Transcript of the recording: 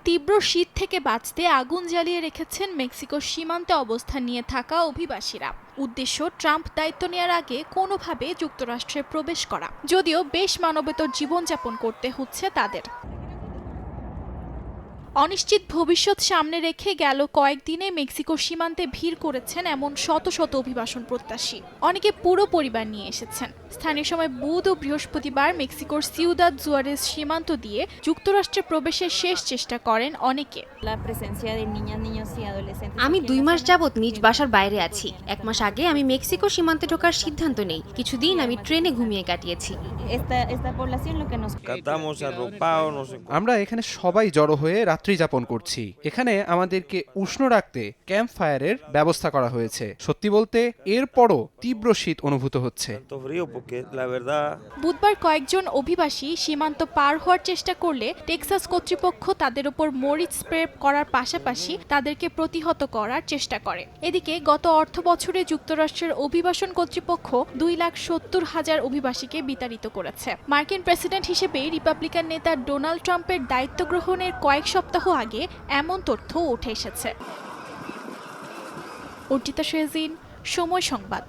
তীব্র শীত থেকে বাঁচতে আগুন জ্বালিয়ে রেখেছেন মেক্সিকোর সীমান্তে অবস্থান নিয়ে থাকা অভিবাসীরা। উদ্দেশ্য ট্রাম্প দায়িত্ব নেওয়ার আগে কোনোভাবে যুক্তরাষ্ট্রে প্রবেশ করা, যদিও বেশ মানবেতর জীবনযাপন করতে হচ্ছে তাদের। অনিশ্চিত ভবিষ্যৎ সামনে রেখে গেল কয়েকদিনে মেক্সিকোর সীমান্তে ভিড় করেছেন এমন শত শত অভিবাসন প্রত্যাশী। অনেকে পুরো পরিবার নিয়ে এসেছেন। স্থানীয় সময় বুধ ও বৃহস্পতিবার মেক্সিকোর সিউদাদ জুয়ারেজ সীমান্ত দিয়ে যুক্তরাষ্ট্রে প্রবেশের শেষ চেষ্টা করেন অনেকে। আমি 2 মাস যাবৎ নিজ বাসার বাইরে আছি। 1 মাস আগে আমি মেক্সিকো সীমান্তে ঢোকার সিদ্ধান্ত নেই। কিছুদিন আমি ট্রেনে ঘুমিয়ে কাটিয়েছি। আমরা এখানে সবাই জড়ো হয়ে রাত্রি যাপন করছি। এখানে আমাদেরকে উষ্ণ রাখতে ক্যাম্প ফায়ারের ব্যবস্থা করা হয়েছে। সত্যি বলতে এরপরও তীব্র শীত অনুভূত হচ্ছে। বুধবার কয়েকজন অভিবাসী সীমান্ত পার হওয়ার চেষ্টা করলে টেক্সাস কর্তৃপক্ষ তাদের উপর মরিচ স্প্রে করার পাশাপাশি তাদেরকে প্রতিহত করার চেষ্টা করে। এদিকে গত অর্থ বছরে যুক্তরাষ্ট্রের অভিবাসন কর্তৃপক্ষ 2,70,000 অভিবাসীকে বিতাড়িত করেছে। মার্কিন প্রেসিডেন্ট হিসেবে রিপাবলিকান নেতা ডোনাল্ড ট্রাম্পের দায়িত্ব গ্রহণের কয়েক সপ্তাহ আগে এমন তথ্য উঠে এসেছে। অর্জিতা শেহজিন, সময় সংবাদ।